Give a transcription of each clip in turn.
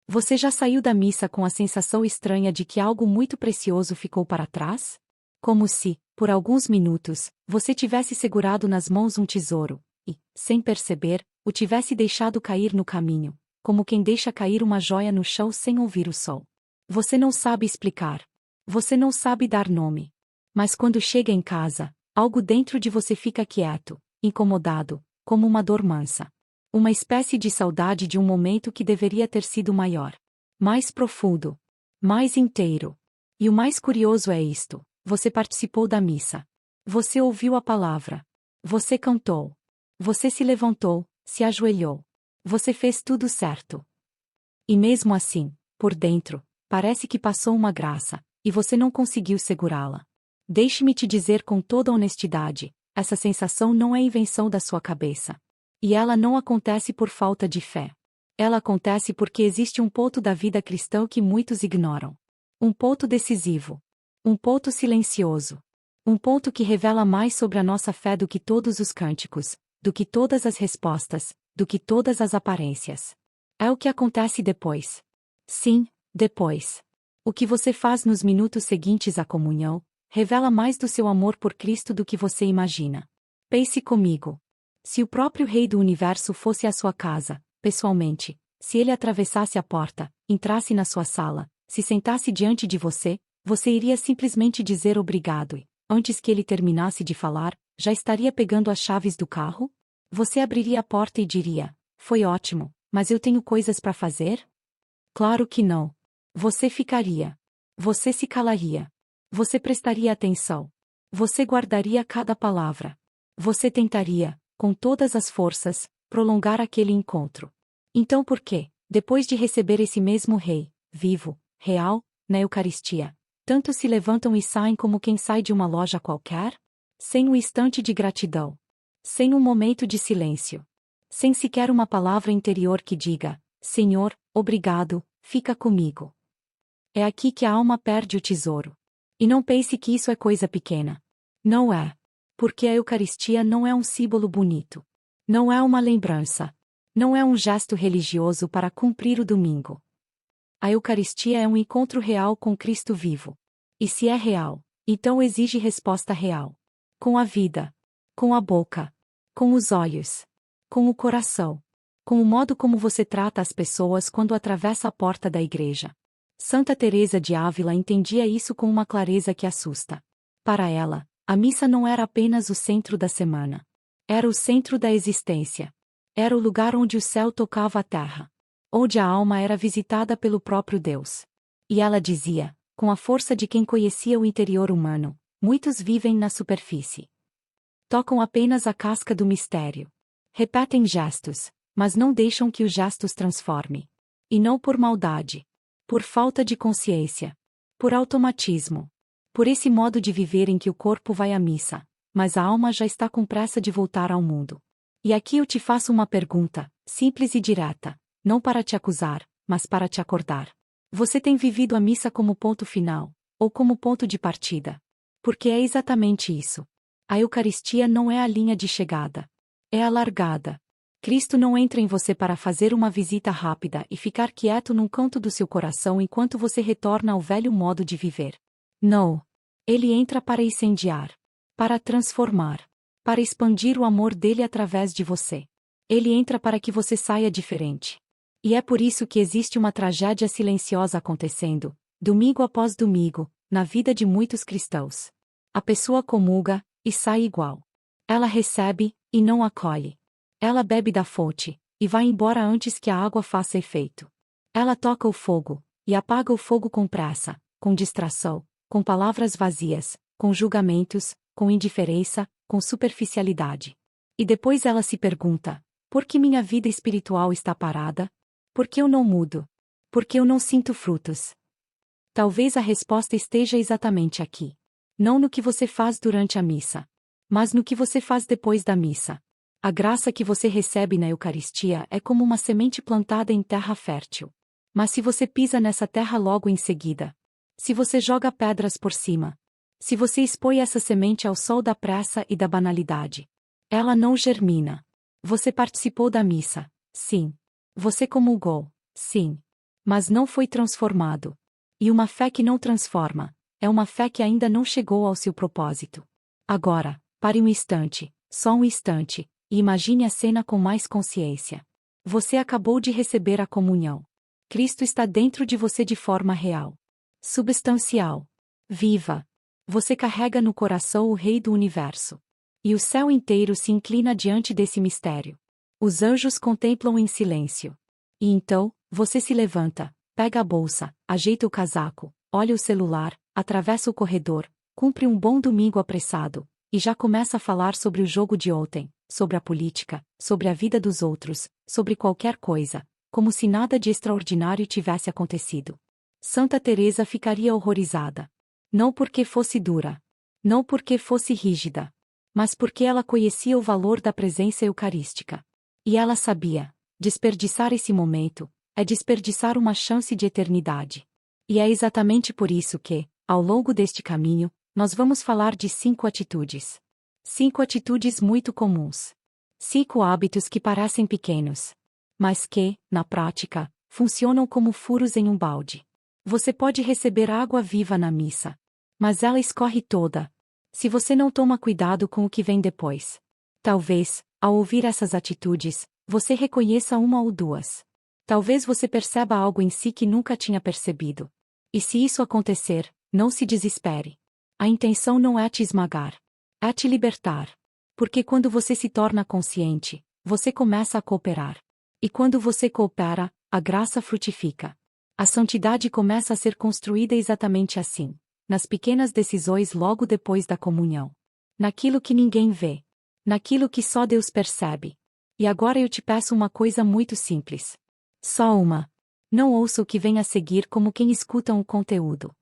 Você já saiu da missa com a sensação estranha de que algo muito precioso ficou para trás? Como se, por alguns minutos, você tivesse segurado nas mãos um tesouro e, sem perceber, o tivesse deixado cair no caminho, como quem deixa cair uma joia no chão sem ouvir o sol. Você não sabe explicar. Você não sabe dar nome. Mas quando chega em casa, algo dentro de você fica quieto, incomodado, como uma dor mansa. Uma espécie de saudade de um momento que deveria ter sido maior, mais profundo, mais inteiro. E o mais curioso é isto: você participou da missa. Você ouviu a palavra. Você cantou. Você se levantou, se ajoelhou. Você fez tudo certo. E mesmo assim, por dentro, parece que passou uma graça, e você não conseguiu segurá-la. Deixe-me te dizer com toda honestidade, essa sensação não é invenção da sua cabeça. E ela não acontece por falta de fé. Ela acontece porque existe um ponto da vida cristã que muitos ignoram. Um ponto decisivo. Um ponto silencioso. Um ponto que revela mais sobre a nossa fé do que todos os cânticos, do que todas as respostas, do que todas as aparências. É o que acontece depois. Sim, depois. O que você faz nos minutos seguintes à comunhão, revela mais do seu amor por Cristo do que você imagina. Pense comigo. Se o próprio Rei do Universo fosse à sua casa, pessoalmente, se ele atravessasse a porta, entrasse na sua sala, se sentasse diante de você, você iria simplesmente dizer obrigado e, antes que ele terminasse de falar, já estaria pegando as chaves do carro? Você abriria a porta e diria: foi ótimo, mas eu tenho coisas para fazer? Claro que não. Você ficaria. Você se calaria. Você prestaria atenção. Você guardaria cada palavra. Você tentaria, com todas as forças, prolongar aquele encontro. Então por que, depois de receber esse mesmo Rei, vivo, real, na Eucaristia, tantos se levantam e saem como quem sai de uma loja qualquer? Sem um instante de gratidão. Sem um momento de silêncio. Sem sequer uma palavra interior que diga: Senhor, obrigado, fica comigo. É aqui que a alma perde o tesouro. E não pense que isso é coisa pequena. Não é. Porque a Eucaristia não é um símbolo bonito. Não é uma lembrança. Não é um gesto religioso para cumprir o domingo. A Eucaristia é um encontro real com Cristo vivo. E se é real, então exige resposta real. Com a vida. Com a boca. Com os olhos. Com o coração. Com o modo como você trata as pessoas quando atravessa a porta da igreja. Santa Teresa de Ávila entendia isso com uma clareza que assusta. Para ela, a missa não era apenas o centro da semana. Era o centro da existência. Era o lugar onde o céu tocava a terra. Onde a alma era visitada pelo próprio Deus. E ela dizia, com a força de quem conhecia o interior humano: muitos vivem na superfície. Tocam apenas a casca do mistério. Repetem gestos, mas não deixam que os gestos transforme. E não por maldade. Por falta de consciência. Por automatismo. Por esse modo de viver em que o corpo vai à missa, mas a alma já está com pressa de voltar ao mundo. E aqui eu te faço uma pergunta, simples e direta, não para te acusar, mas para te acordar. Você tem vivido a missa como ponto final, ou como ponto de partida? Porque é exatamente isso. A Eucaristia não é a linha de chegada. É a largada. Cristo não entra em você para fazer uma visita rápida e ficar quieto num canto do seu coração enquanto você retorna ao velho modo de viver. Não. Ele entra para incendiar. Para transformar. Para expandir o amor dele através de você. Ele entra para que você saia diferente. E é por isso que existe uma tragédia silenciosa acontecendo, domingo após domingo, na vida de muitos cristãos. A pessoa comunga, e sai igual. Ela recebe, e não acolhe. Ela bebe da fonte, e vai embora antes que a água faça efeito. Ela toca o fogo, e apaga o fogo com pressa, com distração, com palavras vazias, com julgamentos, com indiferença, com superficialidade. E depois ela se pergunta: por que minha vida espiritual está parada? Por que eu não mudo? Por que eu não sinto frutos? Talvez a resposta esteja exatamente aqui. Não no que você faz durante a missa, mas no que você faz depois da missa. A graça que você recebe na Eucaristia é como uma semente plantada em terra fértil. Mas se você pisa nessa terra logo em seguida, se você joga pedras por cima, se você expõe essa semente ao sol da pressa e da banalidade, ela não germina. Você participou da missa, sim. Você comungou, sim. mas não foi transformado. E uma fé que não transforma, é uma fé que ainda não chegou ao seu propósito. Agora, pare um instante, só um instante, e imagine a cena com mais consciência. Você acabou de receber a comunhão. Cristo está dentro de você de forma real, substancial, viva. Você carrega no coração o Rei do Universo. E o céu inteiro se inclina diante desse mistério. Os anjos contemplam em silêncio. E então, você se levanta, pega a bolsa, ajeita o casaco, olha o celular, atravessa o corredor, cumpre um bom domingo apressado, e já começa a falar sobre o jogo de ontem, sobre a política, sobre a vida dos outros, sobre qualquer coisa, como se nada de extraordinário tivesse acontecido. Santa Teresa ficaria horrorizada. Não porque fosse dura. Não porque fosse rígida. Mas porque ela conhecia o valor da presença eucarística. E ela sabia, desperdiçar esse momento, é desperdiçar uma chance de eternidade. E é exatamente por isso que, ao longo deste caminho, nós vamos falar de 5 atitudes. 5 atitudes muito comuns. 5 hábitos que parecem pequenos, mas que, na prática, funcionam como furos em um balde. Você pode receber água viva na missa, mas ela escorre toda, se você não toma cuidado com o que vem depois. Talvez, ao ouvir essas atitudes, você reconheça uma ou duas. Talvez você perceba algo em si que nunca tinha percebido. E se isso acontecer, não se desespere. A intenção não é te esmagar. É te libertar. Porque quando você se torna consciente, você começa a cooperar. E quando você coopera, a graça frutifica. A santidade começa a ser construída exatamente assim, nas pequenas decisões logo depois da comunhão. Naquilo que ninguém vê. Naquilo que só Deus percebe. E agora eu te peço uma coisa muito simples. Só uma. Não ouça o que vem a seguir como quem escuta um conteúdo.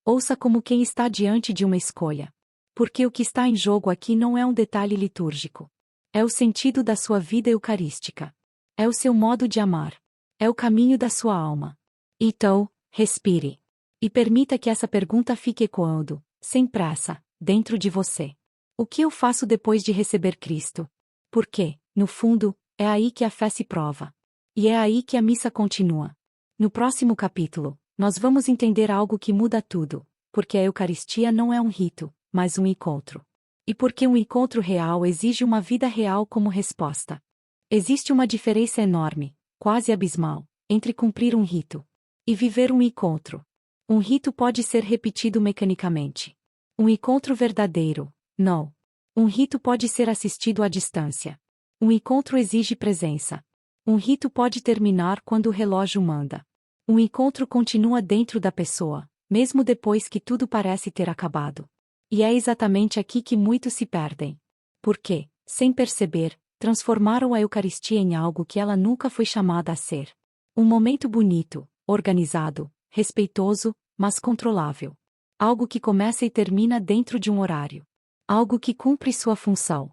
Ouça como quem está diante de uma escolha. Porque o que está em jogo aqui não é um detalhe litúrgico. É o sentido da sua vida eucarística. É o seu modo de amar. É o caminho da sua alma. Então, respire. E permita que essa pergunta fique ecoando, sem pressa, dentro de você. O que eu faço depois de receber Cristo? Porque, no fundo, é aí que a fé se prova. E é aí que a missa continua. No próximo capítulo, nós vamos entender algo que muda tudo, porque a Eucaristia não é um rito, mas um encontro. E porque um encontro real exige uma vida real como resposta. Existe uma diferença enorme, quase abismal, entre cumprir um rito e viver um encontro. Um rito pode ser repetido mecanicamente. Um encontro verdadeiro, não. Um rito pode ser assistido à distância. Um encontro exige presença. Um rito pode terminar quando o relógio manda. Um encontro continua dentro da pessoa, mesmo depois que tudo parece ter acabado. E é exatamente aqui que muitos se perdem. Porque, sem perceber, transformaram a Eucaristia em algo que ela nunca foi chamada a ser. Um momento bonito, organizado, respeitoso, mas controlável. Algo que começa e termina dentro de um horário. Algo que cumpre sua função.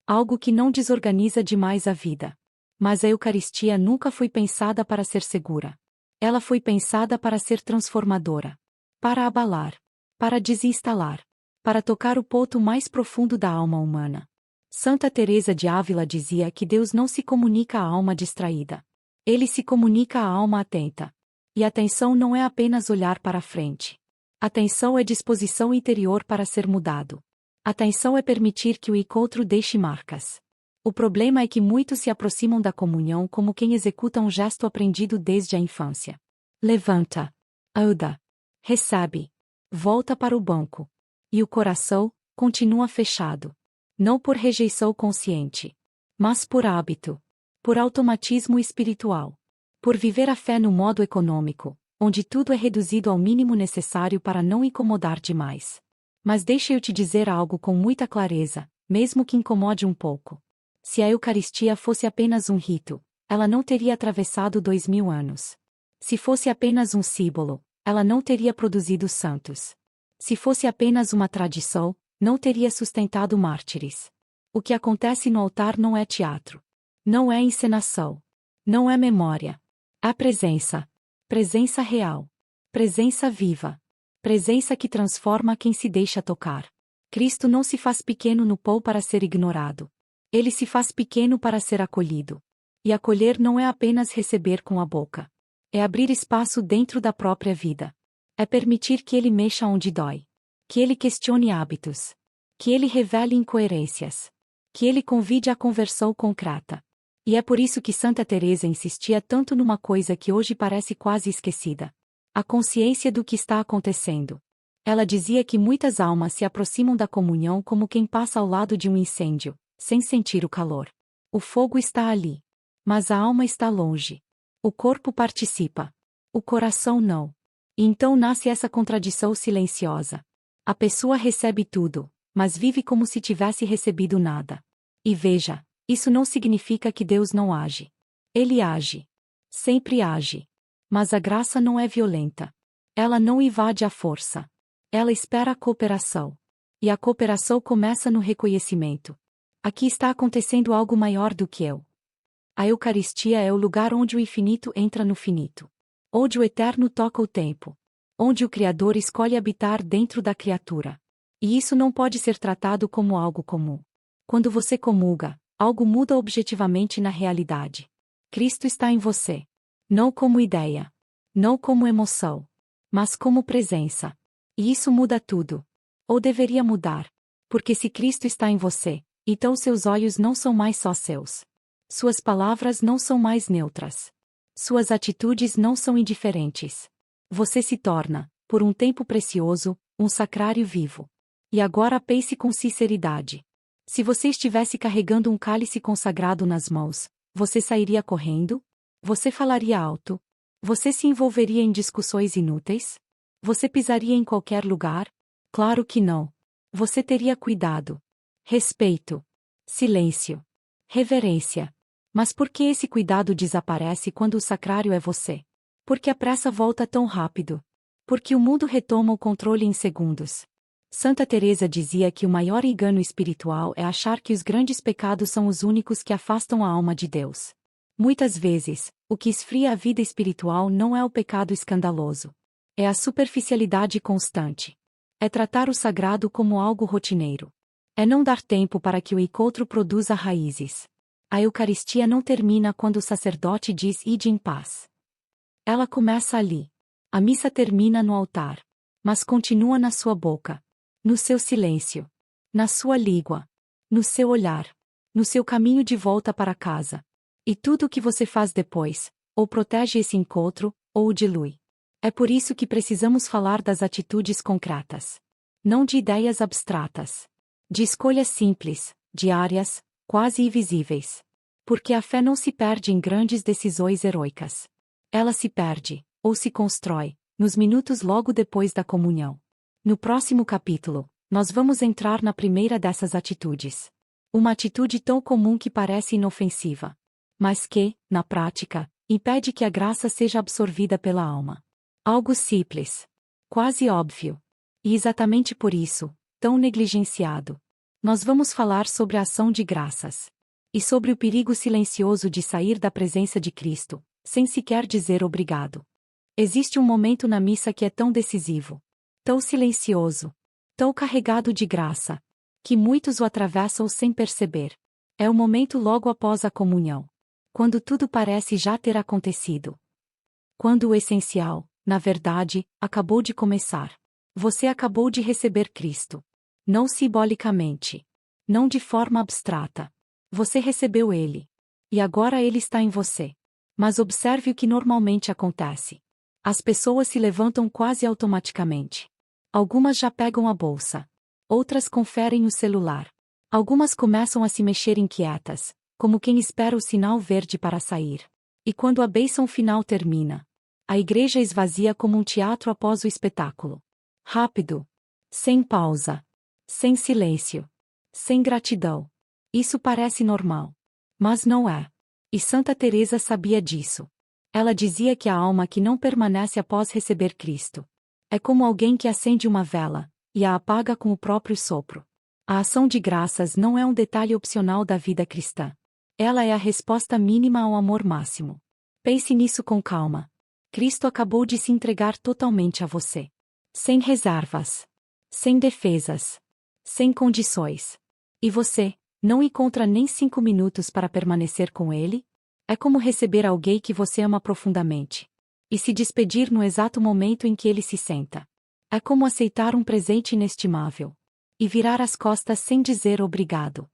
Algo que não desorganiza demais a vida. Mas a Eucaristia nunca foi pensada para ser segura. Ela foi pensada para ser transformadora. Para abalar. Para desinstalar. Para tocar o ponto mais profundo da alma humana. Santa Teresa de Ávila dizia que Deus não se comunica à alma distraída. Ele se comunica à alma atenta. E atenção não é apenas olhar para a frente. Atenção é disposição interior para ser mudado. Atenção é permitir que o encontro deixe marcas. O problema é que muitos se aproximam da comunhão como quem executa um gesto aprendido desde a infância. Levanta. Anda. Recebe. Volta para o banco. E o coração continua fechado. Não por rejeição consciente, mas por hábito. Por automatismo espiritual. Por viver a fé no modo econômico, onde tudo é reduzido ao mínimo necessário para não incomodar demais. Mas deixa eu te dizer algo com muita clareza, mesmo que incomode um pouco. Se a Eucaristia fosse apenas um rito, ela não teria atravessado 2000 anos. Se fosse apenas um símbolo, ela não teria produzido santos. Se fosse apenas uma tradição, não teria sustentado mártires. O que acontece no altar não é teatro. Não é encenação. Não é memória. É presença. Presença real. Presença viva. Presença que transforma quem se deixa tocar. Cristo não se faz pequeno no pão para ser ignorado. Ele se faz pequeno para ser acolhido. E acolher não é apenas receber com a boca. É abrir espaço dentro da própria vida. É permitir que ele mexa onde dói. Que ele questione hábitos. Que ele revele incoerências. Que ele convide à conversão concreta. E é por isso que Santa Teresa insistia tanto numa coisa que hoje parece quase esquecida: a consciência do que está acontecendo. Ela dizia que muitas almas se aproximam da comunhão como quem passa ao lado de um incêndio, sem sentir o calor. O fogo está ali. Mas a alma está longe. O corpo participa. O coração não. E então nasce essa contradição silenciosa. A pessoa recebe tudo, mas vive como se tivesse recebido nada. E veja, isso não significa que Deus não age. Ele age. Sempre age. Mas a graça não é violenta. Ela não invade à força. Ela espera a cooperação. E a cooperação começa no reconhecimento. Aqui está acontecendo algo maior do que eu. A Eucaristia é o lugar onde o infinito entra no finito. Onde o eterno toca o tempo. Onde o Criador escolhe habitar dentro da criatura. E isso não pode ser tratado como algo comum. Quando você comunga, algo muda objetivamente na realidade. Cristo está em você. Não como ideia. Não como emoção. Mas como presença. E isso muda tudo. Ou deveria mudar. Porque se Cristo está em você, então seus olhos não são mais só seus. Suas palavras não são mais neutras. Suas atitudes não são indiferentes. Você se torna, por um tempo precioso, um sacrário vivo. E agora pense com sinceridade. Se você estivesse carregando um cálice consagrado nas mãos, você sairia correndo? Você falaria alto? Você se envolveria em discussões inúteis? Você pisaria em qualquer lugar? Claro que não. Você teria cuidado, respeito, silêncio, reverência. Mas por que esse cuidado desaparece quando o sacrário é você? Porque a pressa volta tão rápido. Porque o mundo retoma o controle em segundos. Santa Teresa dizia que o maior engano espiritual é achar que os grandes pecados são os únicos que afastam a alma de Deus. Muitas vezes, o que esfria a vida espiritual não é o pecado escandaloso. É a superficialidade constante. É tratar o sagrado como algo rotineiro. É não dar tempo para que o encontro produza raízes. A Eucaristia não termina quando o sacerdote diz ide em paz. Ela começa ali. A missa termina no altar. Mas continua na sua boca. No seu silêncio. Na sua língua. No seu olhar. No seu caminho de volta para casa. E tudo o que você faz depois, ou protege esse encontro, ou o dilui. É por isso que precisamos falar das atitudes concretas. Não de ideias abstratas. De escolhas simples, diárias, quase invisíveis. Porque a fé não se perde em grandes decisões heroicas. Ela se perde, ou se constrói, nos minutos logo depois da comunhão. No próximo capítulo, nós vamos entrar na primeira dessas atitudes. Uma atitude tão comum que parece inofensiva. Mas que, na prática, impede que a graça seja absorvida pela alma. Algo simples. Quase óbvio. E exatamente por isso, tão negligenciado. Nós vamos falar sobre a ação de graças. E sobre o perigo silencioso de sair da presença de Cristo, sem sequer dizer obrigado. Existe um momento na missa que é tão decisivo, tão silencioso, tão carregado de graça, que muitos o atravessam sem perceber. É o momento logo após a comunhão. Quando tudo parece já ter acontecido. Quando o essencial, na verdade, acabou de começar. Você acabou de receber Cristo. Não simbolicamente. Não de forma abstrata. Você recebeu Ele. E agora Ele está em você. Mas observe o que normalmente acontece. As pessoas se levantam quase automaticamente. Algumas já pegam a bolsa. Outras conferem o celular. Algumas começam a se mexer inquietas, como quem espera o sinal verde para sair. E quando a bênção final termina, a igreja esvazia como um teatro após o espetáculo. Rápido. Sem pausa. Sem silêncio. Sem gratidão. Isso parece normal. Mas não é. E Santa Teresa sabia disso. Ela dizia que a alma que não permanece após receber Cristo é como alguém que acende uma vela e a apaga com o próprio sopro. A ação de graças não é um detalhe opcional da vida cristã. Ela é a resposta mínima ao amor máximo. Pense nisso com calma. Cristo acabou de se entregar totalmente a você. Sem reservas. Sem defesas. Sem condições. E você, não encontra nem 5 minutos para permanecer com Ele? É como receber alguém que você ama profundamente. e se despedir no exato momento em que ele se senta. É como aceitar um presente inestimável e virar as costas sem dizer obrigado.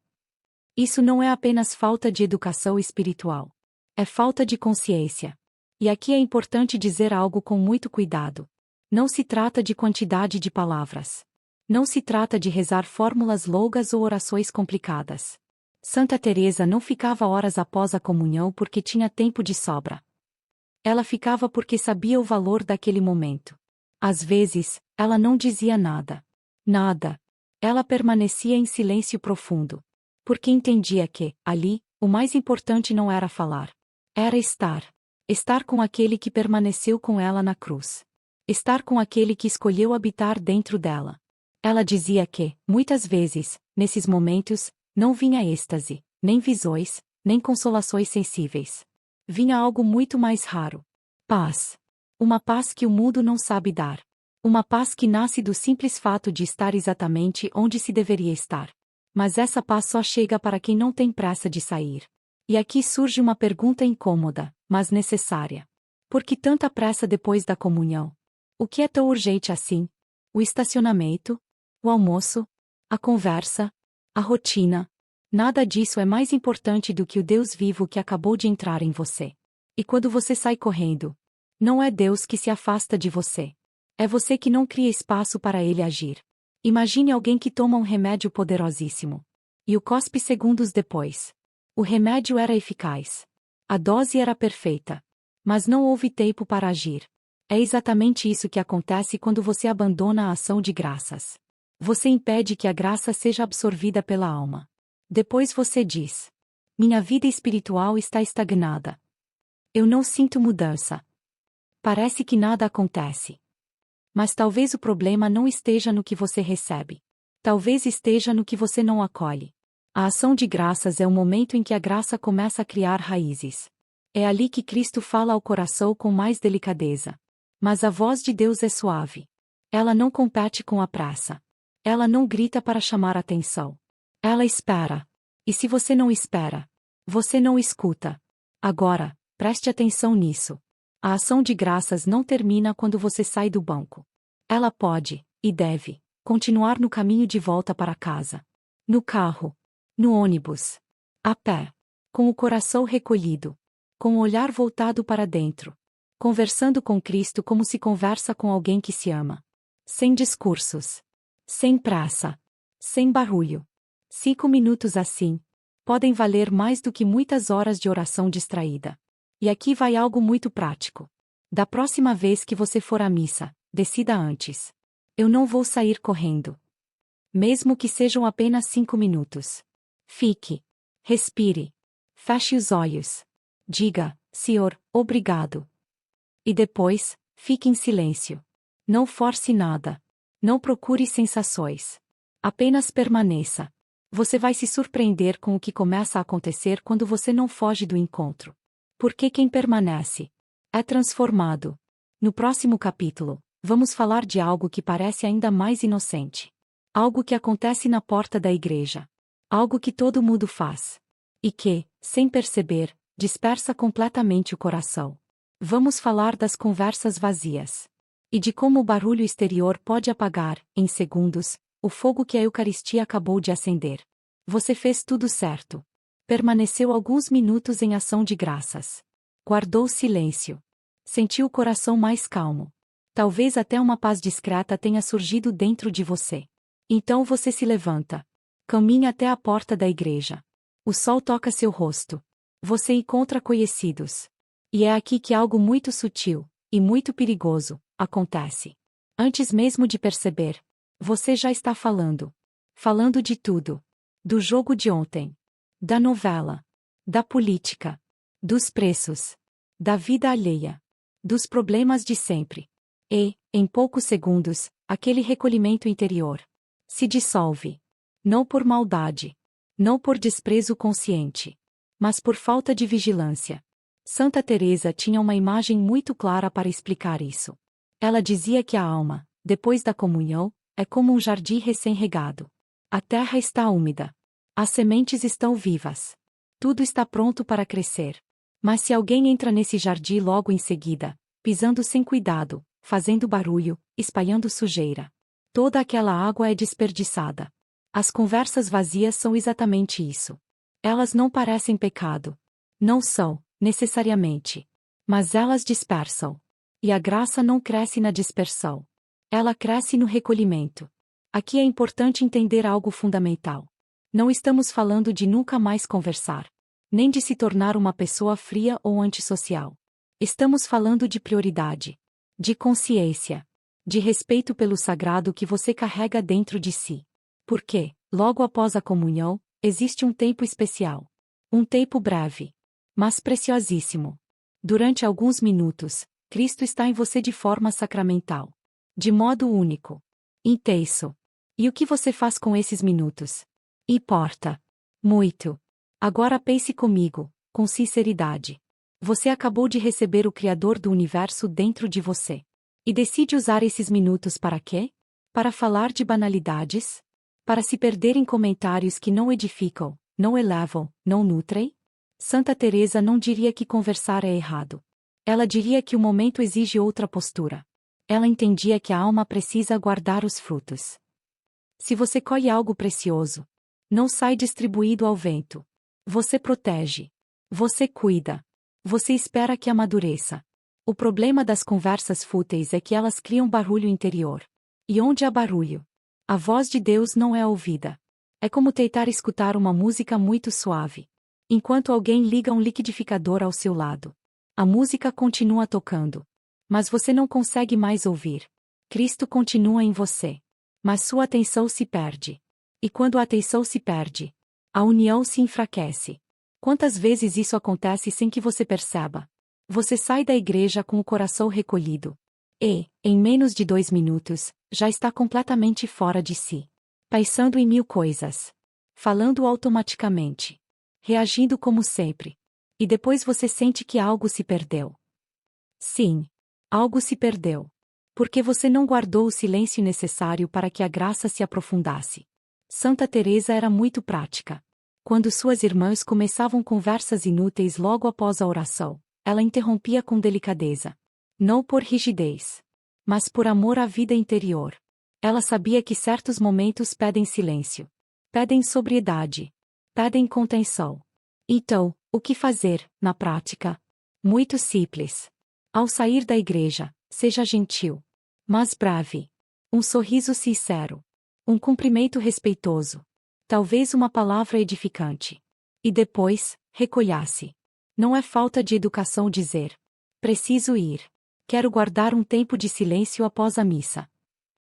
Isso não é apenas falta de educação espiritual. É falta de consciência. E aqui é importante dizer algo com muito cuidado. Não se trata de quantidade de palavras. Não se trata de rezar fórmulas longas ou orações complicadas. Santa Teresa não ficava horas após a comunhão porque tinha tempo de sobra. Ela ficava porque sabia o valor daquele momento. Às vezes, ela não dizia nada. Nada. Ela permanecia em silêncio profundo. Porque entendia que, ali, o mais importante não era falar. Era estar. Estar com aquele que permaneceu com ela na cruz. Estar com aquele que escolheu habitar dentro dela. Ela dizia que, muitas vezes, nesses momentos, não vinha êxtase, nem visões, nem consolações sensíveis. Vinha algo muito mais raro. Paz. Uma paz que o mundo não sabe dar. Uma paz que nasce do simples fato de estar exatamente onde se deveria estar. Mas essa paz só chega para quem não tem pressa de sair. E aqui surge uma pergunta incômoda, mas necessária. Por que tanta pressa depois da comunhão? O que é tão urgente assim? O estacionamento? O almoço? A conversa? A rotina? Nada disso é mais importante do que o Deus vivo que acabou de entrar em você. E quando você sai correndo, não é Deus que se afasta de você. É você que não cria espaço para ele agir. Imagine alguém que toma um remédio poderosíssimo. E o cospe segundos depois. O remédio era eficaz. A dose era perfeita. Mas não houve tempo para agir. É exatamente isso que acontece quando você abandona a ação de graças. Você impede que a graça seja absorvida pela alma. Depois você diz: minha vida espiritual está estagnada. Eu não sinto mudança. Parece que nada acontece. Mas talvez o problema não esteja no que você recebe. Talvez esteja no que você não acolhe. A ação de graças é o momento em que a graça começa a criar raízes. É ali que Cristo fala ao coração com mais delicadeza. Mas a voz de Deus é suave. Ela não compete com a pressa. Ela não grita para chamar atenção. Ela espera. E se você não espera, você não escuta. Agora, preste atenção nisso. A ação de graças não termina quando você sai do banco. Ela pode, e deve, continuar no caminho de volta para casa. No carro. No ônibus. A pé. Com o coração recolhido. Com o olhar voltado para dentro. Conversando com Cristo como se conversa com alguém que se ama. Sem discursos. Sem pressa. Sem barulho. 5 minutos assim podem valer mais do que muitas horas de oração distraída. E aqui vai algo muito prático. Da próxima vez que você for à missa, decida antes. Eu não vou sair correndo. Mesmo que sejam apenas 5 minutos. Fique. Respire. Feche os olhos. Diga: Senhor, obrigado. E depois, fique em silêncio. Não force nada. Não procure sensações. Apenas permaneça. Você vai se surpreender com o que começa a acontecer quando você não foge do encontro. Porque quem permanece é transformado. No próximo capítulo, vamos falar de algo que parece ainda mais inocente. Algo que acontece na porta da igreja. Algo que todo mundo faz. E que, sem perceber, dispersa completamente o coração. Vamos falar das conversas vazias. E de como o barulho exterior pode apagar, em segundos, o fogo que a Eucaristia acabou de acender. Você fez tudo certo. Permaneceu alguns minutos em ação de graças. Guardou silêncio. Sentiu o coração mais calmo. Talvez até uma paz discreta tenha surgido dentro de você. Então você se levanta. Caminha até a porta da igreja. O sol toca seu rosto. Você encontra conhecidos. E é aqui que algo muito sutil, e muito perigoso, acontece. Antes mesmo de perceber, você já está falando. Falando de tudo. Do jogo de ontem. Da novela. Da política. Dos preços. Da vida alheia. Dos problemas de sempre. E, em poucos segundos, aquele recolhimento interior se dissolve. Não por maldade. Não por desprezo consciente. Mas por falta de vigilância. Santa Teresa tinha uma imagem muito clara para explicar isso. Ela dizia que a alma, depois da comunhão, é como um jardim recém-regado. A terra está úmida. As sementes estão vivas. Tudo está pronto para crescer. Mas se alguém entra nesse jardim logo em seguida, pisando sem cuidado, fazendo barulho, espalhando sujeira. Toda aquela água é desperdiçada. As conversas vazias são exatamente isso. Elas não parecem pecado. Não são, necessariamente. Mas elas dispersam. E a graça não cresce na dispersão. Ela cresce no recolhimento. Aqui é importante entender algo fundamental. Não estamos falando de nunca mais conversar, nem de se tornar uma pessoa fria ou antissocial. Estamos falando de prioridade, de consciência, de respeito pelo sagrado que você carrega dentro de si. Porque, logo após a comunhão, existe um tempo especial. Um tempo breve, mas preciosíssimo. Durante alguns minutos, Cristo está em você de forma sacramental. De modo único. Intenso. E o que você faz com esses minutos? Importa. Muito. Agora pense comigo, com sinceridade. Você acabou de receber o Criador do Universo dentro de você. E decide usar esses minutos para quê? Para falar de banalidades? Para se perder em comentários que não edificam, não elevam, não nutrem? Santa Teresa não diria que conversar é errado. Ela diria que o momento exige outra postura. Ela entendia que a alma precisa guardar os frutos. Se você colhe algo precioso, não sai distribuído ao vento. Você protege. Você cuida. Você espera que amadureça. O problema das conversas fúteis é que elas criam barulho interior. E onde há barulho, a voz de Deus não é ouvida. É como tentar escutar uma música muito suave, enquanto alguém liga um liquidificador ao seu lado. A música continua tocando, mas você não consegue mais ouvir. Cristo continua em você, mas sua atenção se perde. E quando a atenção se perde, a união se enfraquece. Quantas vezes isso acontece sem que você perceba? Você sai da igreja com o coração recolhido. E, em menos de 2 minutos, já está completamente fora de si. Pensando em 1000 coisas. Falando automaticamente. Reagindo como sempre. E depois você sente que algo se perdeu. Sim, algo se perdeu. Porque você não guardou o silêncio necessário para que a graça se aprofundasse. Santa Teresa era muito prática. Quando suas irmãs começavam conversas inúteis logo após a oração, ela interrompia com delicadeza. Não por rigidez, mas por amor à vida interior. Ela sabia que certos momentos pedem silêncio, pedem sobriedade, pedem contenção. Então, o que fazer, na prática? Muito simples. Ao sair da igreja, seja gentil, mas breve. Um sorriso sincero. Um cumprimento respeitoso. Talvez uma palavra edificante. E depois, recolha-se. Não é falta de educação dizer: preciso ir. Quero guardar um tempo de silêncio após a missa.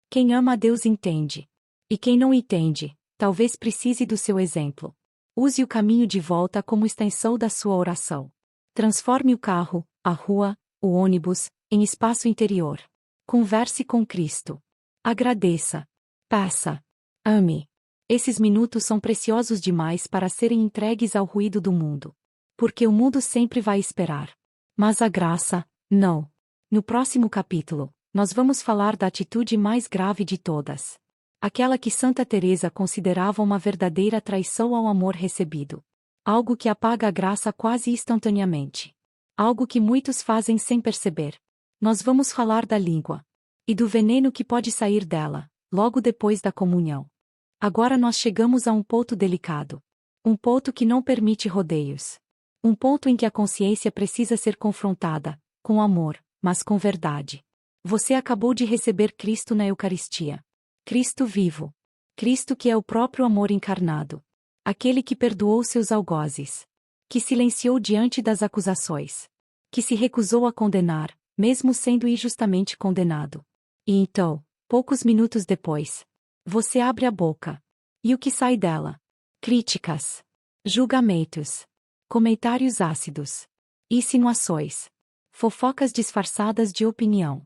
Quem ama a Deus entende. E quem não entende, talvez precise do seu exemplo. Use o caminho de volta como extensão da sua oração. Transforme o carro, a rua, o ônibus, em espaço interior. Converse com Cristo. Agradeça. Peça. Ame. Esses minutos são preciosos demais para serem entregues ao ruído do mundo. Porque o mundo sempre vai esperar. Mas a graça, não. No próximo capítulo, nós vamos falar da atitude mais grave de todas. Aquela que Santa Teresa considerava uma verdadeira traição ao amor recebido. Algo que apaga a graça quase instantaneamente. Algo que muitos fazem sem perceber. Nós vamos falar da língua. E do veneno que pode sair dela, logo depois da comunhão. Agora nós chegamos a um ponto delicado. Um ponto que não permite rodeios. Um ponto em que a consciência precisa ser confrontada, com amor, mas com verdade. Você acabou de receber Cristo na Eucaristia. Cristo vivo. Cristo que é o próprio amor encarnado. Aquele que perdoou seus algozes. Que silenciou diante das acusações. Que se recusou a condenar, mesmo sendo injustamente condenado. E então, poucos minutos depois, você abre a boca. E o que sai dela? Críticas. Julgamentos. Comentários ácidos. Insinuações. Fofocas disfarçadas de opinião.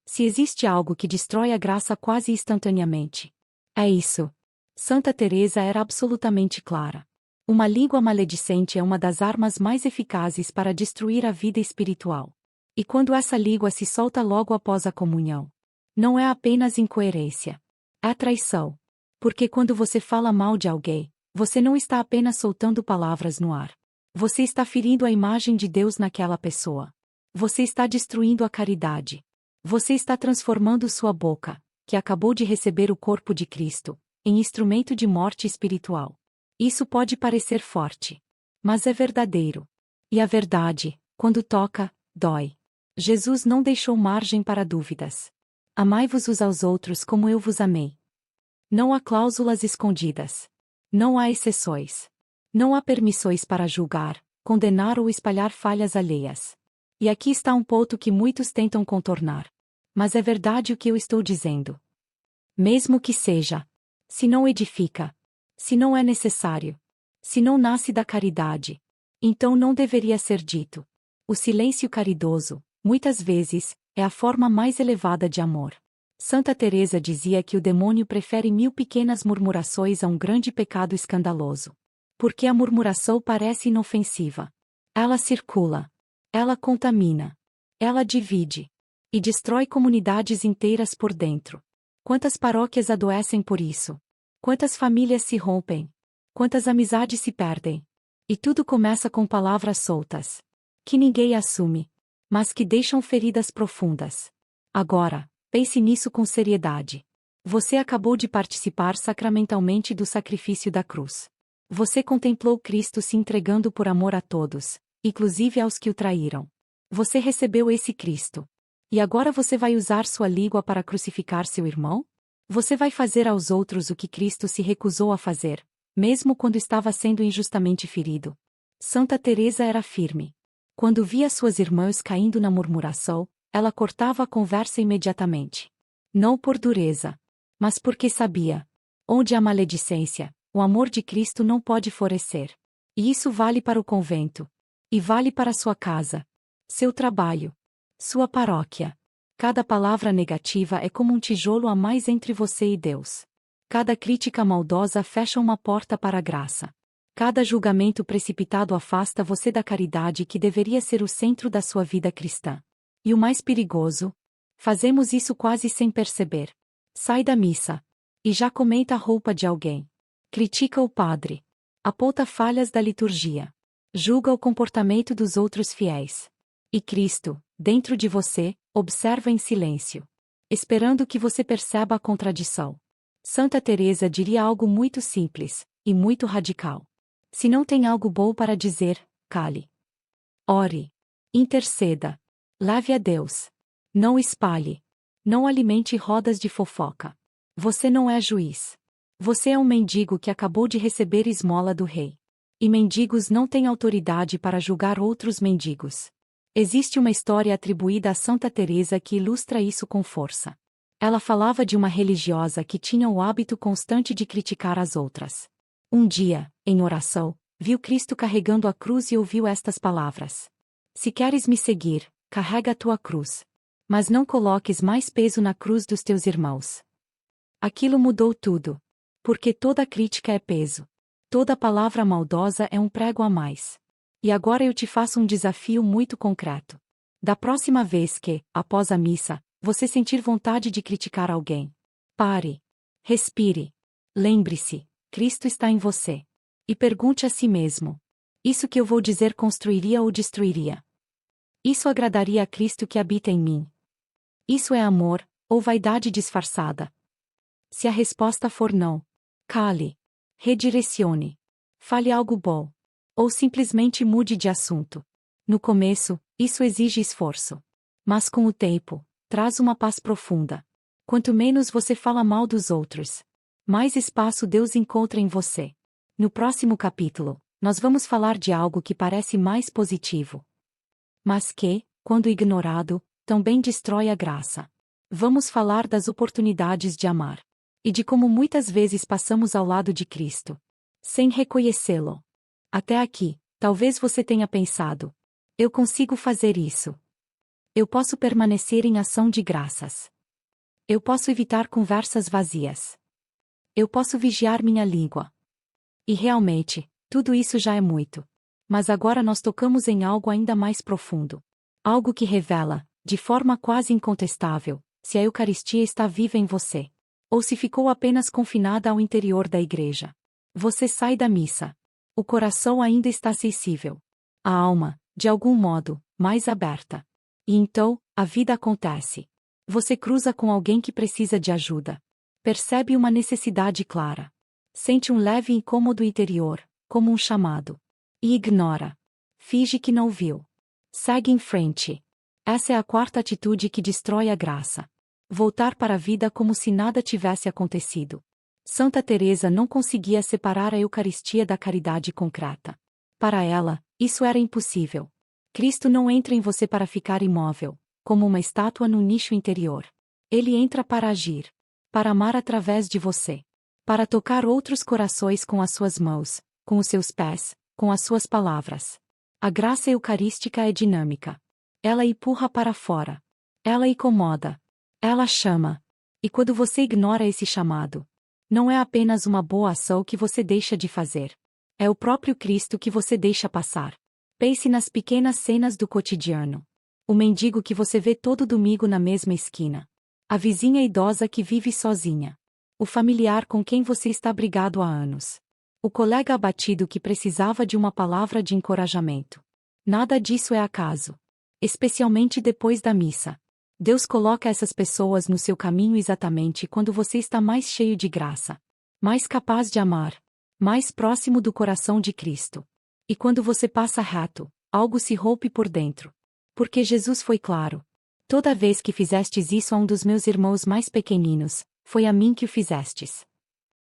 Se existe algo que destrói a graça quase instantaneamente, é isso. Santa Teresa era absolutamente clara. Uma língua maledicente é uma das armas mais eficazes para destruir a vida espiritual. E quando essa língua se solta logo após a comunhão, não é apenas incoerência. É traição. Porque quando você fala mal de alguém, você não está apenas soltando palavras no ar. Você está ferindo a imagem de Deus naquela pessoa. Você está destruindo a caridade. Você está transformando sua boca, que acabou de receber o corpo de Cristo, em instrumento de morte espiritual. Isso pode parecer forte, mas é verdadeiro. E a verdade, quando toca, dói. Jesus não deixou margem para dúvidas. Amai-vos uns aos outros como eu vos amei. Não há cláusulas escondidas. Não há exceções. Não há permissões para julgar, condenar ou espalhar falhas alheias. E aqui está um ponto que muitos tentam contornar. Mas é verdade o que eu estou dizendo. Mesmo que seja. Se não edifica. Se não é necessário. Se não nasce da caridade. Então não deveria ser dito. O silêncio caridoso, muitas vezes, é a forma mais elevada de amor. Santa Teresa dizia que o demônio prefere 1000 pequenas murmurações a um grande pecado escandaloso. Porque a murmuração parece inofensiva. Ela circula. Ela contamina. Ela divide. E destrói comunidades inteiras por dentro. Quantas paróquias adoecem por isso? Quantas famílias se rompem? Quantas amizades se perdem? E tudo começa com palavras soltas. Que ninguém assume. Mas que deixam feridas profundas. Agora, pense nisso com seriedade. Você acabou de participar sacramentalmente do sacrifício da cruz. Você contemplou Cristo se entregando por amor a todos, inclusive aos que o traíram. Você recebeu esse Cristo. E agora você vai usar sua língua para crucificar seu irmão? Você vai fazer aos outros o que Cristo se recusou a fazer, mesmo quando estava sendo injustamente ferido. Santa Teresa era firme. Quando via suas irmãs caindo na murmuração, ela cortava a conversa imediatamente. Não por dureza, mas porque sabia. Onde há maledicência, o amor de Cristo não pode florescer. E isso vale para o convento. E vale para sua casa. Seu trabalho. Sua paróquia. Cada palavra negativa é como um tijolo a mais entre você e Deus. Cada crítica maldosa fecha uma porta para a graça. Cada julgamento precipitado afasta você da caridade que deveria ser o centro da sua vida cristã. E o mais perigoso? Fazemos isso quase sem perceber. Sai da missa. E já comenta a roupa de alguém. Critica o padre. Aponta falhas da liturgia. Julga o comportamento dos outros fiéis. E Cristo, dentro de você, observa em silêncio. Esperando que você perceba a contradição. Santa Teresa diria algo muito simples, e muito radical. Se não tem algo bom para dizer, cale. Ore. Interceda. Lave a Deus. Não espalhe. Não alimente rodas de fofoca. Você não é juiz. Você é um mendigo que acabou de receber esmola do rei. E mendigos não têm autoridade para julgar outros mendigos. Existe uma história atribuída a Santa Teresa que ilustra isso com força. Ela falava de uma religiosa que tinha o hábito constante de criticar as outras. Um dia, em oração, viu Cristo carregando a cruz e ouviu estas palavras. Se queres me seguir, carrega a tua cruz. Mas não coloques mais peso na cruz dos teus irmãos. Aquilo mudou tudo. Porque toda crítica é peso. Toda palavra maldosa é um prego a mais. E agora eu te faço um desafio muito concreto. Da próxima vez que, após a missa, você sentir vontade de criticar alguém, pare. Respire. Lembre-se, Cristo está em você. E pergunte a si mesmo: isso que eu vou dizer construiria ou destruiria? Isso agradaria a Cristo que habita em mim? Isso é amor, ou vaidade disfarçada? Se a resposta for não, cale. Redirecione. Fale algo bom. Ou simplesmente mude de assunto. No começo, isso exige esforço. Mas com o tempo, traz uma paz profunda. Quanto menos você fala mal dos outros, mais espaço Deus encontra em você. No próximo capítulo, nós vamos falar de algo que parece mais positivo, mas que, quando ignorado, também destrói a graça. Vamos falar das oportunidades de amar. E de como muitas vezes passamos ao lado de Cristo, sem reconhecê-lo. Até aqui, talvez você tenha pensado: eu consigo fazer isso. Eu posso permanecer em ação de graças. Eu posso evitar conversas vazias. Eu posso vigiar minha língua. E realmente, tudo isso já é muito. Mas agora nós tocamos em algo ainda mais profundo. Algo que revela, de forma quase incontestável, se a Eucaristia está viva em você. Ou se ficou apenas confinada ao interior da igreja. Você sai da missa. O coração ainda está sensível. A alma, de algum modo, mais aberta. E então, a vida acontece. Você cruza com alguém que precisa de ajuda. Percebe uma necessidade clara. Sente um leve incômodo interior, como um chamado. E ignora. Finge que não viu. Segue em frente. Essa é a quarta atitude que destrói a graça. Voltar para a vida como se nada tivesse acontecido. Santa Teresa não conseguia separar a Eucaristia da caridade concreta. Para ela, isso era impossível. Cristo não entra em você para ficar imóvel, como uma estátua no nicho interior. Ele entra para agir, para amar através de você, para tocar outros corações com as suas mãos, com os seus pés, com as suas palavras. A graça eucarística é dinâmica. Ela empurra para fora. Ela incomoda. Ela chama. E quando você ignora esse chamado, não é apenas uma boa ação que você deixa de fazer. É o próprio Cristo que você deixa passar. Pense nas pequenas cenas do cotidiano. O mendigo que você vê todo domingo na mesma esquina. A vizinha idosa que vive sozinha. O familiar com quem você está brigado há anos. O colega abatido que precisava de uma palavra de encorajamento. Nada disso é acaso. Especialmente depois da missa. Deus coloca essas pessoas no seu caminho exatamente quando você está mais cheio de graça. Mais capaz de amar. Mais próximo do coração de Cristo. E quando você passa reto, algo se rompe por dentro. Porque Jesus foi claro. Toda vez que fizestes isso a um dos meus irmãos mais pequeninos, foi a mim que o fizestes.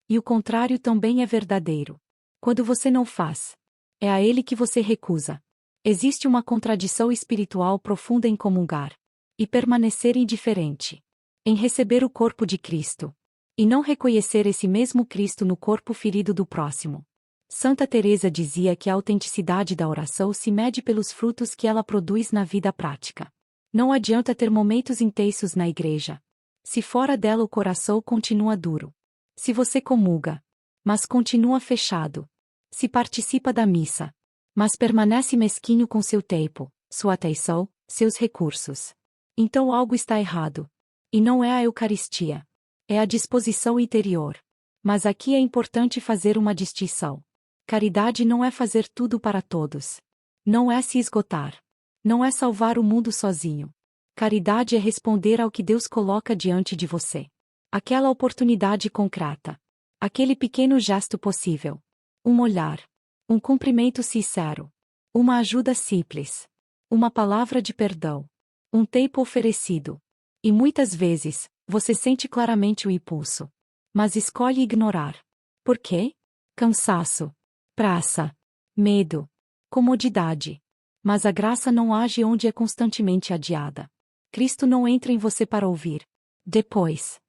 E o contrário também é verdadeiro. Quando você não faz, é a ele que você recusa. Existe uma contradição espiritual profunda em comungar e permanecer indiferente, em receber o corpo de Cristo e não reconhecer esse mesmo Cristo no corpo ferido do próximo. Santa Teresa dizia que a autenticidade da oração se mede pelos frutos que ela produz na vida prática. Não adianta ter momentos intensos na igreja, se fora dela o coração continua duro. Se você comunga, mas continua fechado. Se participa da missa, mas permanece mesquinho com seu tempo, sua atenção, seus recursos. Então algo está errado. E não é a Eucaristia. É a disposição interior. Mas aqui é importante fazer uma distinção. Caridade não é fazer tudo para todos. Não é se esgotar. Não é salvar o mundo sozinho. Caridade é responder ao que Deus coloca diante de você. Aquela oportunidade concreta. Aquele pequeno gesto possível. Um olhar. Um cumprimento sincero. Uma ajuda simples. Uma palavra de perdão. Um tempo oferecido. E muitas vezes, você sente claramente o impulso. Mas escolhe ignorar. Por quê? Cansaço. Praça. Medo. Comodidade. Mas a graça não age onde é constantemente adiada. Cristo não entra em você para ouvir. Depois.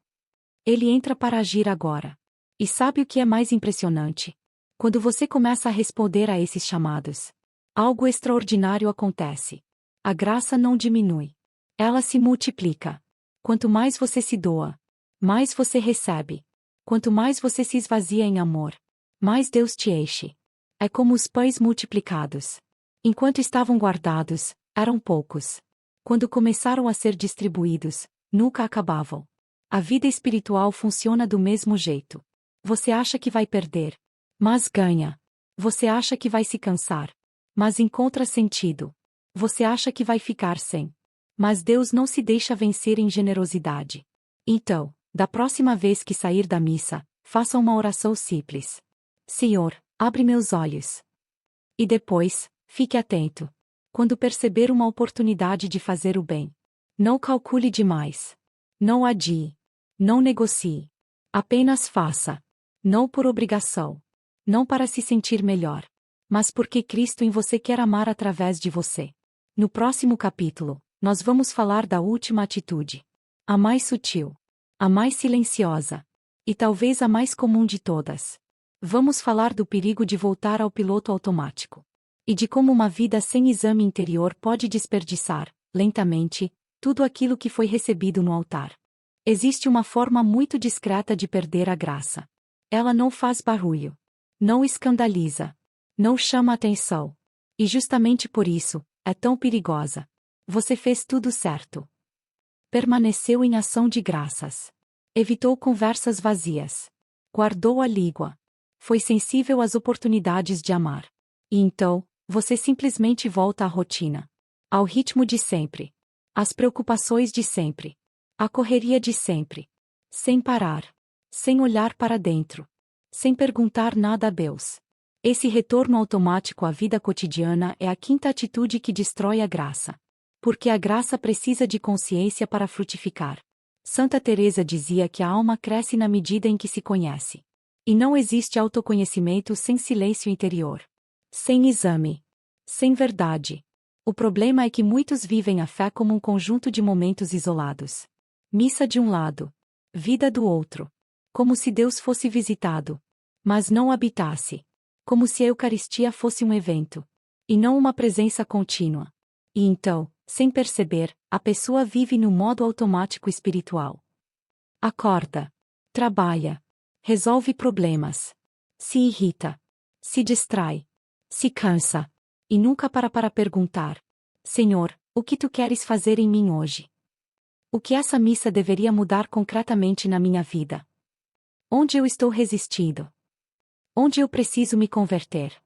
Ele entra para agir agora. E sabe o que é mais impressionante? Quando você começa a responder a esses chamados, algo extraordinário acontece. A graça não diminui. Ela se multiplica. Quanto mais você se doa, mais você recebe. Quanto mais você se esvazia em amor, mais Deus te enche. É como os pães multiplicados. Enquanto estavam guardados, eram poucos. Quando começaram a ser distribuídos, nunca acabavam. A vida espiritual funciona do mesmo jeito. Você acha que vai perder, mas ganha. Você acha que vai se cansar, mas encontra sentido. Você acha que vai ficar sem. Mas Deus não se deixa vencer em generosidade. Então, da próxima vez que sair da missa, faça uma oração simples. Senhor, abre meus olhos. E depois, fique atento. Quando perceber uma oportunidade de fazer o bem, não calcule demais. Não adie. Não negocie. Apenas faça. Não por obrigação. Não para se sentir melhor. Mas porque Cristo em você quer amar através de você. No próximo capítulo, nós vamos falar da última atitude. A mais sutil. A mais silenciosa. E talvez a mais comum de todas. Vamos falar do perigo de voltar ao piloto automático. E de como uma vida sem exame interior pode desperdiçar, lentamente, tudo aquilo que foi recebido no altar. Existe uma forma muito discreta de perder a graça. Ela não faz barulho. Não escandaliza. Não chama atenção. E justamente por isso, é tão perigosa. Você fez tudo certo. Permaneceu em ação de graças. Evitou conversas vazias. Guardou a língua. Foi sensível às oportunidades de amar. E então, você simplesmente volta à rotina. Ao ritmo de sempre. As preocupações de sempre. A correria de sempre. Sem parar. Sem olhar para dentro. Sem perguntar nada a Deus. Esse retorno automático à vida cotidiana é a quinta atitude que destrói a graça. Porque a graça precisa de consciência para frutificar. Santa Teresa dizia que a alma cresce na medida em que se conhece. E não existe autoconhecimento sem silêncio interior. Sem exame. Sem verdade. O problema é que muitos vivem a fé como um conjunto de momentos isolados. Missa de um lado. Vida do outro. Como se Deus fosse visitado. Mas não habitasse. Como se a Eucaristia fosse um evento. E não uma presença contínua. E então, sem perceber, a pessoa vive no modo automático espiritual. Acorda. Trabalha. Resolve problemas. Se irrita. Se distrai. Se cansa. E nunca para perguntar: Senhor, o que tu queres fazer em mim hoje? O que essa missa deveria mudar concretamente na minha vida? Onde eu estou resistindo? Onde eu preciso me converter?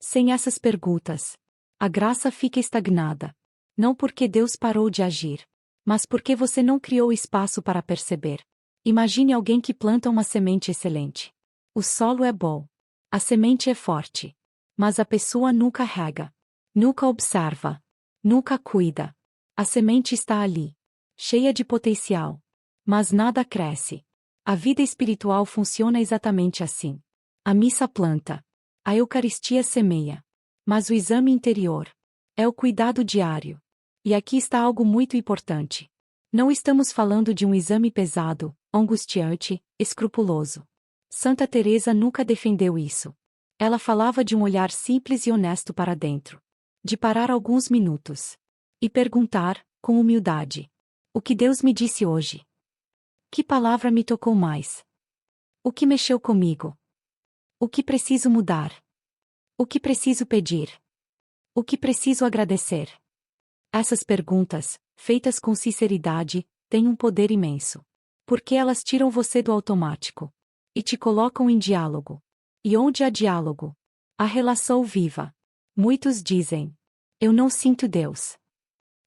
Sem essas perguntas, a graça fica estagnada. Não porque Deus parou de agir, mas porque você não criou espaço para perceber. Imagine alguém que planta uma semente excelente. O solo é bom. A semente é forte. Mas a pessoa nunca rega. Nunca observa. Nunca cuida. A semente está ali, cheia de potencial. Mas nada cresce. A vida espiritual funciona exatamente assim. A missa planta. A Eucaristia semeia. Mas o exame interior é o cuidado diário. E aqui está algo muito importante. Não estamos falando de um exame pesado, angustiante, escrupuloso. Santa Teresa nunca defendeu isso. Ela falava de um olhar simples e honesto para dentro. De parar alguns minutos. E perguntar, com humildade: o que Deus me disse hoje? Que palavra me tocou mais? O que mexeu comigo? O que preciso mudar? O que preciso pedir? O que preciso agradecer? Essas perguntas, feitas com sinceridade, têm um poder imenso. Porque elas tiram você do automático. E te colocam em diálogo. E onde há diálogo, há relação viva. Muitos dizem: eu não sinto Deus.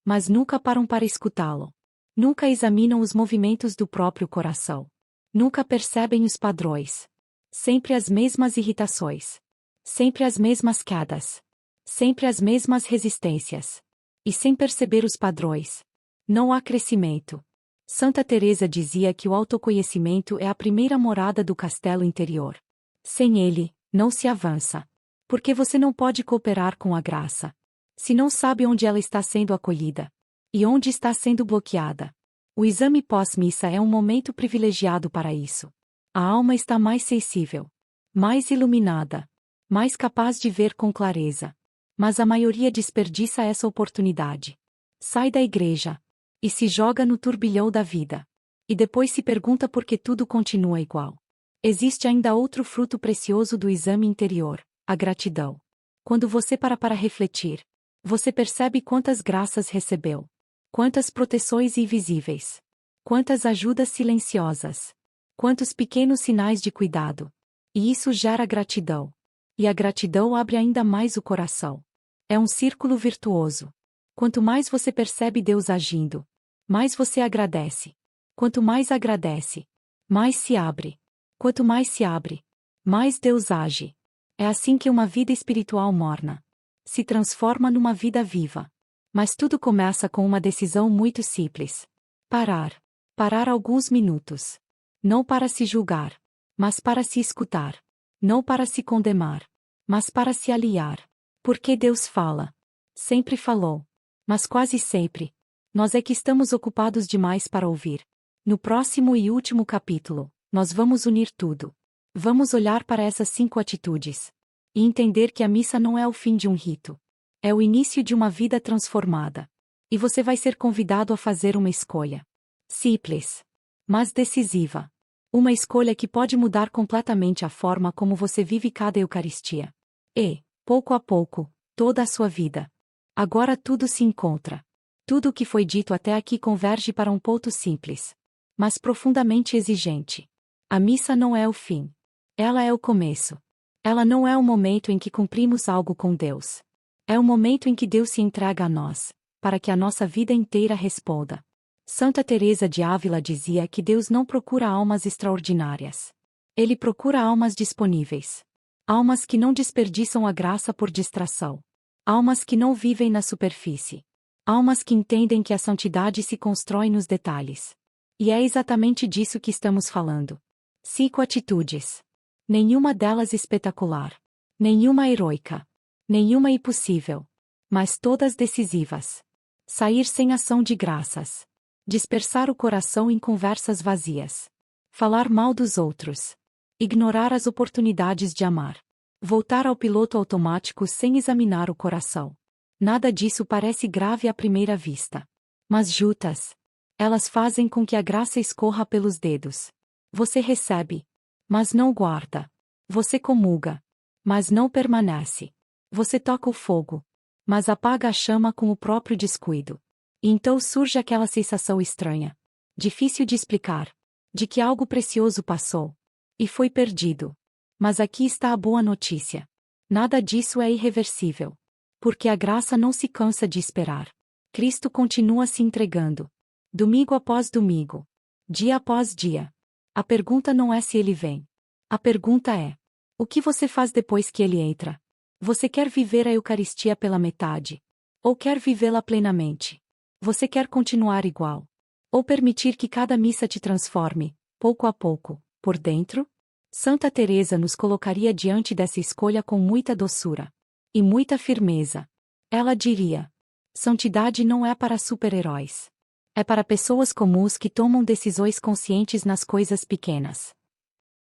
Mas nunca param para escutá-lo. Nunca examinam os movimentos do próprio coração. Nunca percebem os padrões. Sempre as mesmas irritações. Sempre as mesmas quedas. Sempre as mesmas resistências. E sem perceber os padrões, não há crescimento. Santa Teresa dizia que o autoconhecimento é a primeira morada do castelo interior. Sem ele, não se avança. Porque você não pode cooperar com a graça, se não sabe onde ela está sendo acolhida e onde está sendo bloqueada. O exame pós-missa é um momento privilegiado para isso. A alma está mais sensível, mais iluminada, mais capaz de ver com clareza. Mas a maioria desperdiça essa oportunidade. Sai da igreja e se joga no turbilhão da vida. E depois se pergunta por que tudo continua igual. Existe ainda outro fruto precioso do exame interior: a gratidão. Quando você para refletir, você percebe quantas graças recebeu, quantas proteções invisíveis, quantas ajudas silenciosas, quantos pequenos sinais de cuidado. E isso gera gratidão. E a gratidão abre ainda mais o coração. É um círculo virtuoso. Quanto mais você percebe Deus agindo, mais você agradece. Quanto mais agradece, mais se abre. Quanto mais se abre, mais Deus age. É assim que uma vida espiritual morna se transforma numa vida viva. Mas tudo começa com uma decisão muito simples: parar. Parar alguns minutos. Não para se julgar, mas para se escutar. Não para se condenar, mas para se aliar. Porque Deus fala. Sempre falou. Mas quase sempre, nós é que estamos ocupados demais para ouvir. No próximo e último capítulo, nós vamos unir tudo. Vamos olhar para essas 5 atitudes. E entender que a missa não é o fim de um rito. É o início de uma vida transformada. E você vai ser convidado a fazer uma escolha. Simples, mas decisiva. Uma escolha que pode mudar completamente a forma como você vive cada Eucaristia. E, pouco a pouco, toda a sua vida. Agora tudo se encontra. Tudo o que foi dito até aqui converge para um ponto simples, mas profundamente exigente. A missa não é o fim. Ela é o começo. Ela não é o momento em que cumprimos algo com Deus. É o momento em que Deus se entrega a nós. para que a nossa vida inteira responda. Santa Teresa de Ávila dizia que Deus não procura almas extraordinárias. Ele procura almas disponíveis. Almas que não desperdiçam a graça por distração. Almas que não vivem na superfície. Almas que entendem que a santidade se constrói nos detalhes. E é exatamente disso que estamos falando. 5 atitudes. Nenhuma delas espetacular. Nenhuma heroica. Nenhuma impossível. Mas todas decisivas. Sair sem ação de graças. Dispersar o coração em conversas vazias. Falar mal dos outros. Ignorar as oportunidades de amar. Voltar ao piloto automático sem examinar o coração. Nada disso parece grave à primeira vista. Mas juntas, elas fazem com que a graça escorra pelos dedos. Você recebe, mas não guarda. Você comunga, mas não permanece. Você toca o fogo, mas apaga a chama com o próprio descuido. E então surge aquela sensação estranha, difícil de explicar, de que algo precioso passou e foi perdido. Mas aqui está a boa notícia. Nada disso é irreversível. Porque a graça não se cansa de esperar. Cristo continua se entregando. Domingo após domingo. Dia após dia. A pergunta não é se ele vem. A pergunta é: o que você faz depois que ele entra? Você quer viver a Eucaristia pela metade? Ou quer vivê-la plenamente? Você quer continuar igual? Ou permitir que cada missa te transforme, pouco a pouco, por dentro? Santa Teresa nos colocaria diante dessa escolha com muita doçura e muita firmeza. Ela diria: santidade não é para super-heróis. É para pessoas comuns que tomam decisões conscientes nas coisas pequenas.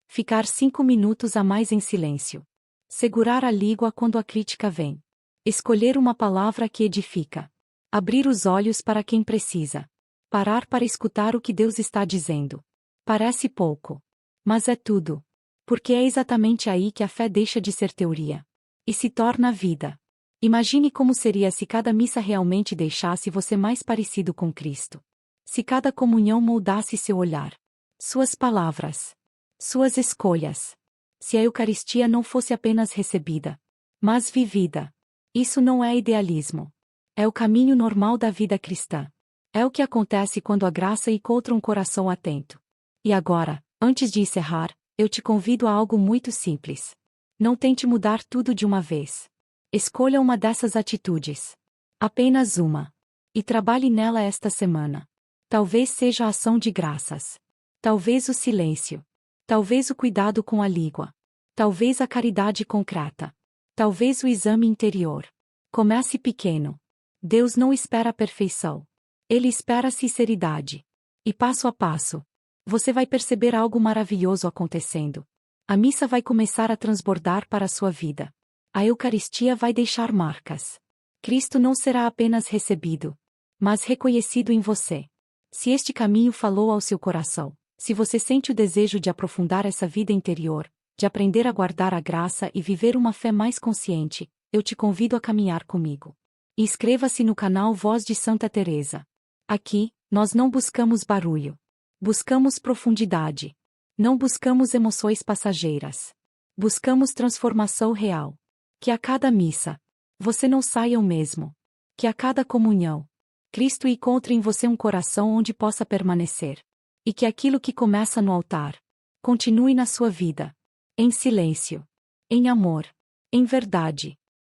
Ficar 5 minutos a mais em silêncio. Segurar a língua quando a crítica vem. Escolher uma palavra que edifica. Abrir os olhos para quem precisa. Parar para escutar o que Deus está dizendo. Parece pouco. Mas é tudo. Porque é exatamente aí que a fé deixa de ser teoria e se torna vida. Imagine como seria se cada missa realmente deixasse você mais parecido com Cristo. Se cada comunhão moldasse seu olhar, suas palavras, suas escolhas. Se a Eucaristia não fosse apenas recebida, mas vivida. Isso não é idealismo. É o caminho normal da vida cristã. É o que acontece quando a graça encontra um coração atento. E agora, antes de encerrar, eu te convido a algo muito simples. Não tente mudar tudo de uma vez. Escolha uma dessas atitudes. Apenas uma. E trabalhe nela esta semana. Talvez seja a ação de graças. Talvez o silêncio. Talvez o cuidado com a língua. Talvez a caridade concreta. Talvez o exame interior. Comece pequeno. Deus não espera a perfeição. Ele espera a sinceridade. E passo a passo, você vai perceber algo maravilhoso acontecendo. A missa vai começar a transbordar para a sua vida. A Eucaristia vai deixar marcas. Cristo não será apenas recebido, mas reconhecido em você. Se este caminho falou ao seu coração, se você sente o desejo de aprofundar essa vida interior, de aprender a guardar a graça e viver uma fé mais consciente, eu te convido a caminhar comigo. Inscreva-se no canal Voz de Santa Teresa. Aqui, nós não buscamos barulho. Buscamos profundidade. Não buscamos emoções passageiras. Buscamos transformação real. Que a cada missa, você não saia o mesmo. Que a cada comunhão, Cristo encontre em você um coração onde possa permanecer. E que aquilo que começa no altar, continue na sua vida. Em silêncio. Em amor. Em verdade.